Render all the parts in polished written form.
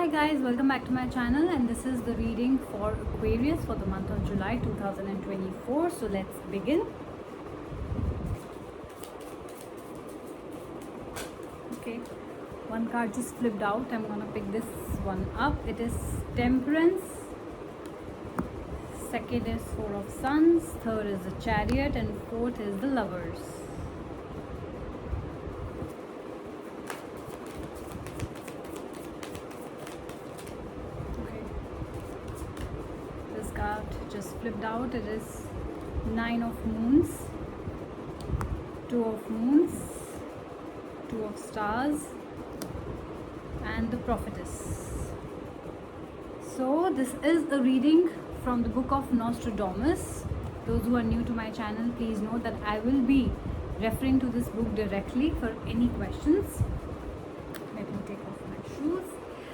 Hi guys, welcome back to my channel, and this is the reading for Aquarius for the month of July 2024. So let's begin. Okay, one card just flipped out. I'm gonna pick this one up. It is Temperance. Second is Four of Suns. Third is the Chariot, and fourth is the Lovers. Card just flipped out. It is Nine of Moons, Two of Moons, Two of Stars, and the Prophetess. So this is a reading from the book of Nostradamus. Those who are new to my channel, please know that I will be referring to this book directly for any questions. Let me take off my shoes.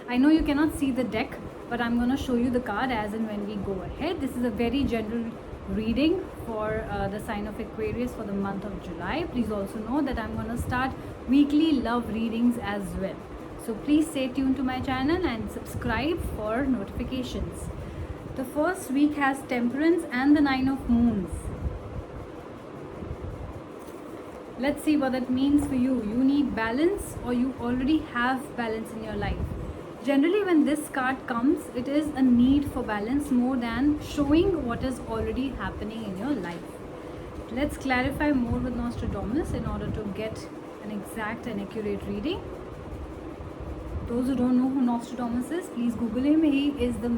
I know you cannot see the deck, but I'm going to show you the card as and when we go ahead. This is a very general reading for the sign of Aquarius for the month of July. Please also know that I'm going to start weekly love readings as well. So please stay tuned to my channel and subscribe for notifications. The first week has Temperance and the Nine of Moons. Let's see what that means for you. You need balance, or you already have balance in your life. Generally, when this card comes, it is a need for balance more than showing what is already happening in your life. Let's clarify more with Nostradamus in order to get an exact and accurate reading. Those who don't know who Nostradamus is, please Google him. He is the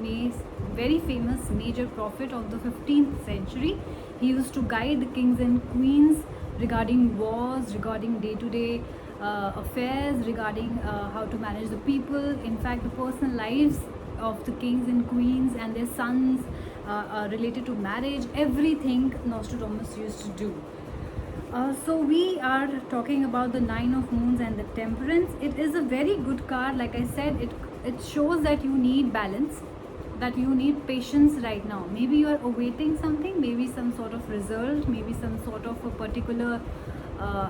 very famous major prophet of the 15th century. He used to guide the kings and queens regarding wars, regarding day-to-day affairs, regarding how to manage the people. In fact, the personal lives of the kings and queens and their sons related to marriage, everything Nostradamus used to do. So we are talking about the Nine of Moons and the Temperance. It is a very good card. Like I said, it shows that you need balance, that you need patience right now. Maybe you are awaiting something, maybe some sort of result, maybe some sort of a particular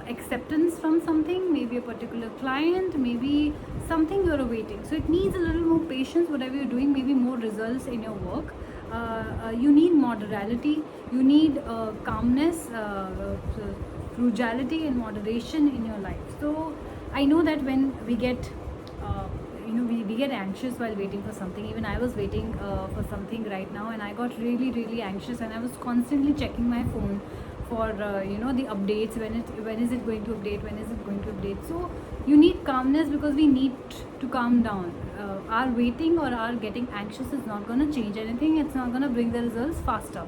acceptance from something, maybe a particular client, maybe something you're awaiting. So it needs a little more patience, whatever you're doing, maybe more results in your work. You need moderality, you need calmness, frugality and moderation in your life. So I know that when we get we get anxious while waiting for something. Even I was waiting for something right now, and I got really anxious, and I was constantly checking my phone for the updates. When is it going to update, when is it going to update. So you need calmness, because we need to calm down. Our waiting or our getting anxious is not going to change anything. It's not going to bring the results faster,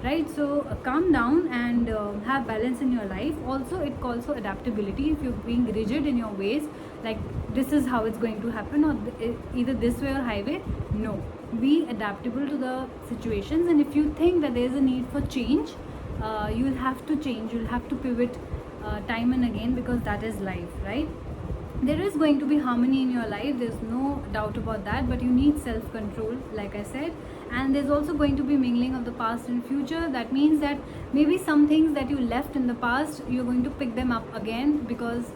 right? So calm down and have balance in your life. Also, it calls for adaptability. If you're being rigid in your ways, like this is how it's going to happen, or either this way or highway, no, be adaptable to the situations. And if you think that there's a need for change, you'll have to change, you'll have to pivot time and again, because that is life, right? There is going to be harmony in your life, there's no doubt about that, but you need self-control, like I said. And there's also going to be mingling of the past and future. That means that maybe some things that you left in the past, you're going to pick them up again, because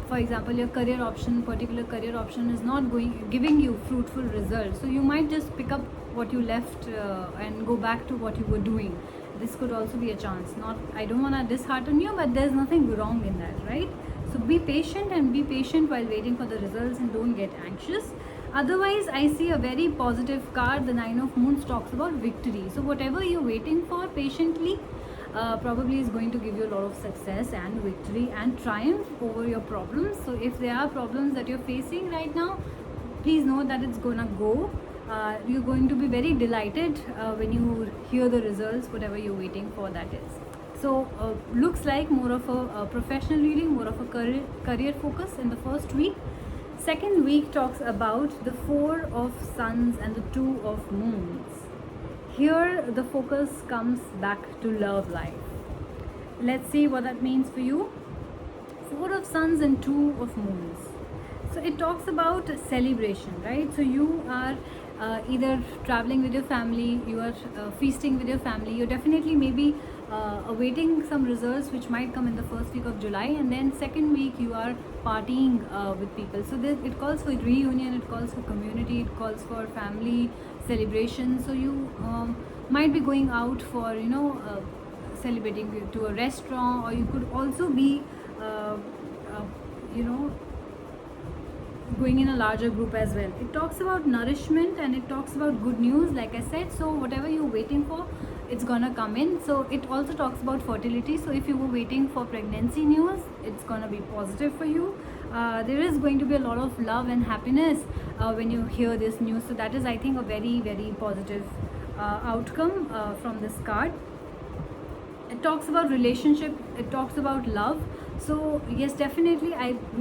for example, your particular career option is not giving you fruitful results. So you might just pick up what you left and go back to what you were doing. This could also be a chance. I don't want to dishearten you, but there's nothing wrong in that, right? So be patient, and be patient while waiting for the results, and don't get anxious. Otherwise, I see a very positive card. The Nine of Moons talks about victory. So whatever you're waiting for patiently probably is going to give you a lot of success and victory and triumph over your problems. So if there are problems that you're facing right now, please know that it's gonna go. You're going to be very delighted when you hear the results, whatever you're waiting for, that is. So looks like more of a professional reading, more of a career focus in the first week. Second week talks about the Four of Suns and the Two of Moons. Here the focus comes back to love life. Let's see what that means for you. Four of Suns and Two of Moons. So it talks about celebration, right? So you are either traveling with your family, you are feasting with your family, you're definitely maybe awaiting some results which might come in the first week of July, and then second week you are partying with people. So it calls for reunion, it calls for community, it calls for family celebration. So you might be going out for celebrating to a restaurant, or you could also be you know going in a larger group as well. It talks about nourishment and it talks about good news, like I said. So whatever you're waiting for, it's gonna come in. So it also talks about fertility. So if you were waiting for pregnancy news, it's gonna be positive for you. There is going to be a lot of love and happiness when you hear this news. So that is, I think, a very, very positive outcome from this card. It talks about relationship, it talks about love. So yes, definitely,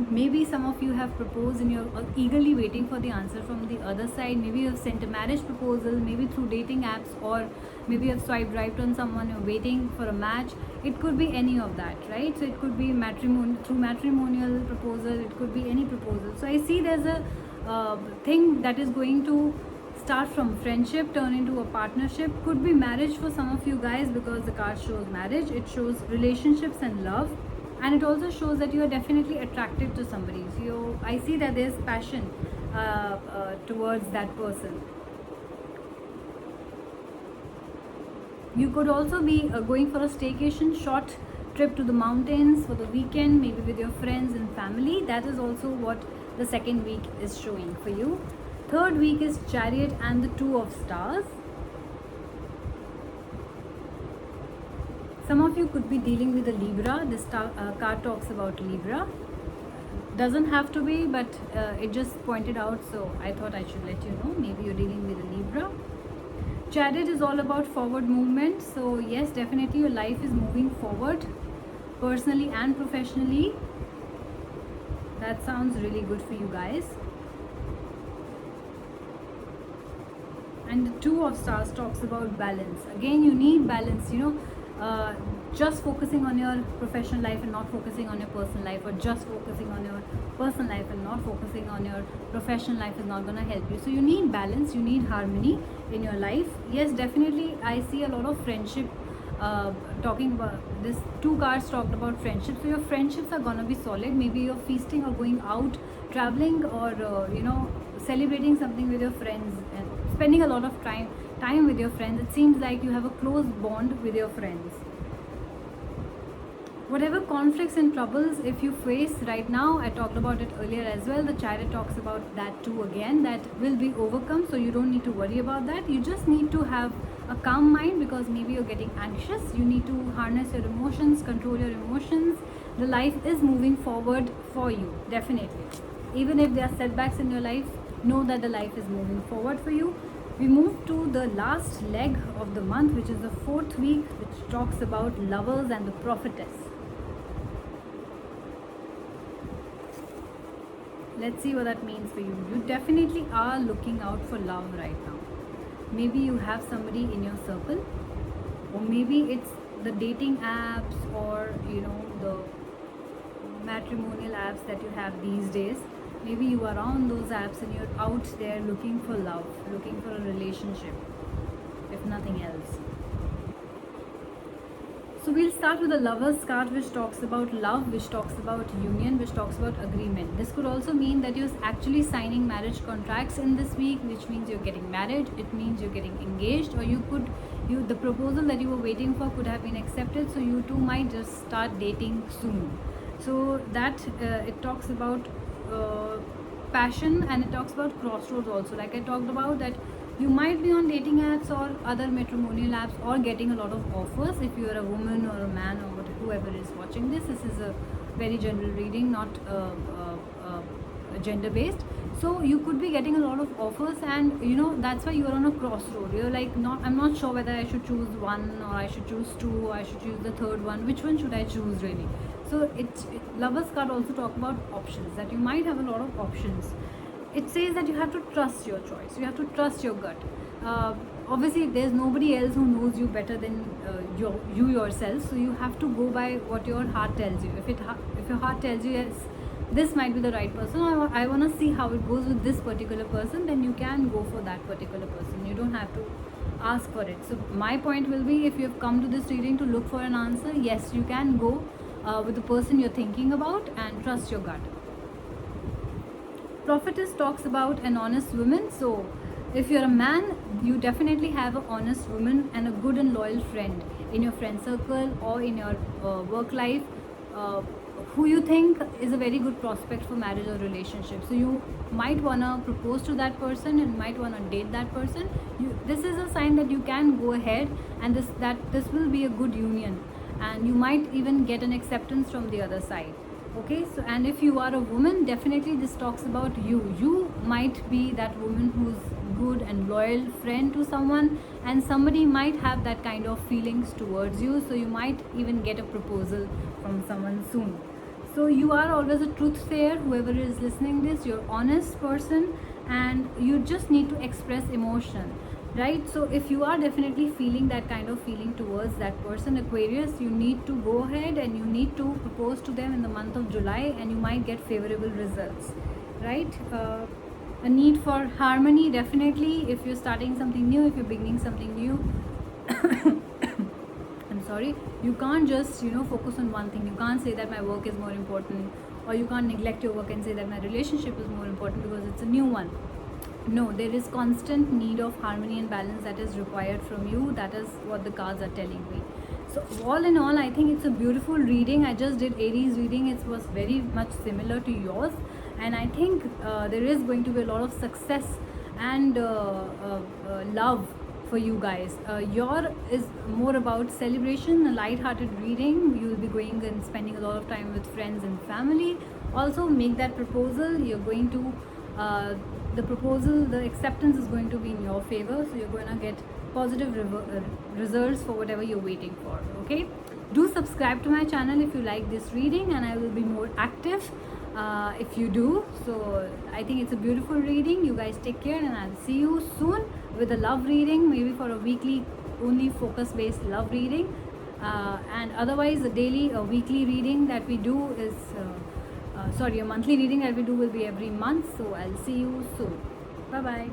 maybe some of you have proposed and you're eagerly waiting for the answer from the other side. Maybe you have sent a marriage proposal, maybe through dating apps, or maybe you have swiped right on someone, you're waiting for a match. It could be any of that, right? So it could be through matrimonial proposal, it could be any proposal. So I see there's a thing that is going to start from friendship, turn into a partnership. Could be marriage for some of you guys, because the card shows marriage, it shows relationships and love, and it also shows that you are definitely attracted to somebody. So I see that there's passion towards that person. You could also be going for a staycation, short trip to the mountains for the weekend, maybe with your friends and family. That is also what the second week is showing for you. Third week is Chariot and the Two of Stars. Some of you could be dealing with a Libra. This card talks about Libra. Doesn't have to be, but it just pointed out, so I thought I should let you know. Maybe you're dealing with a Libra. Chariot is all about forward movement. So yes, definitely your life is moving forward, personally and professionally. That sounds really good for you guys. And the Two of Stars talks about balance. Again, you need balance, just focusing on your professional life and not focusing on your personal life, or just focusing on your personal life and not focusing on your professional life is not going to help you. So you need balance, you need harmony in your life. Yes, definitely, I see a lot of friendship talking about this. Two cards talked about friendship. So your friendships are going to be solid. Maybe you're feasting or going out, traveling, or celebrating something with your friends and spending a lot of time with your friends. It seems like you have a close bond with your friends. Whatever conflicts and troubles if you face right now, I talked about it earlier as well. The Chariot talks about that too again, that will be overcome. So you don't need to worry about that. You just need to have a calm mind, because maybe you're getting anxious. You need to harness your emotions, control your emotions. The life is moving forward for you, definitely. Even if there are setbacks in your life, know that the life is moving forward for you. We move to the last leg of the month, which is the fourth week, which talks about Lovers and the Prophetess. Let's see what that means for you. You definitely are looking out for love right now. Maybe you have somebody in your circle, or maybe it's the dating apps, or the matrimonial apps that you have these days. Maybe you are on those apps and you're out there looking for love, looking for a relationship, if nothing else. So we'll start with the Lovers card, which talks about love, which talks about union, which talks about agreement. This could also mean that you're actually signing marriage contracts in this week, which means you're getting married. It means you're getting engaged, or the proposal that you were waiting for could have been accepted. So you two might just start dating soon. So that it talks about passion, and it talks about crossroads also. Like I talked about, that you might be on dating apps or other matrimonial apps, or getting a lot of offers. If you are a woman or a man, or whoever is watching this is a very general reading, not gender based. So you could be getting a lot of offers, and that's why you are on a crossroad. You're like, I'm not sure whether I should choose one, or I should choose two, or I should choose the third one. Which one should I choose really? So Lovers card also talk about options, that you might have a lot of options. It says that you have to trust your choice, you have to trust your gut. Obviously there's nobody else who knows you better than you yourself, so you have to go by what your heart tells you. If your heart tells you, yes, this might be the right person, I want to see how it goes with this particular person, then you can go for that particular person. You don't have to ask for it. So my point will be, if you have come to this reading to look for an answer, yes, you can go with the person you're thinking about and trust your gut. Prophetess talks about an honest woman. So if you're a man, you definitely have an honest woman and a good and loyal friend in your friend circle or in your work life, who you think is a very good prospect for marriage or relationship. So you might want to propose to that person and might want to date that person. This is a sign that you can go ahead, and this will be a good union, and you might even get an acceptance from the other side. Okay, so and if you are a woman, definitely this talks about you might be that woman who's good and loyal friend to someone, and somebody might have that kind of feelings towards you, so you might even get a proposal from someone soon. So you are always a truth sayer, whoever is listening this, you're honest person, and you just need to express emotion, right? So if you are definitely feeling that kind of feeling towards that person, Aquarius, you need to go ahead and you need to propose to them in the month of July, and you might get favorable results, right? A need for harmony, definitely, if you're starting something new, if you're beginning something new. I'm sorry, you can't just focus on one thing. You can't say that my work is more important, or you can't neglect your work and say that my relationship is more important because it's a new one. No, there is constant need of harmony and balance that is required from you. That is what the cards are telling me. So all in all, I think it's a beautiful reading. I just did Aries reading. It was very much similar to yours, and I think there is going to be a lot of success and love for you guys. Your is more about celebration, a light-hearted reading. You will be going and spending a lot of time with friends and family. Also, make that proposal. You're going to the acceptance is going to be in your favor, so you're going to get positive results for whatever you're waiting for. Okay, do subscribe to my channel if you like this reading, and I will be more active if you do. So I think it's a beautiful reading. You guys take care, and I'll see you soon with a love reading, maybe for a weekly only focus based love reading, and otherwise a weekly reading that we do is a monthly reading that we do will be every month. So I'll see you soon. Bye bye.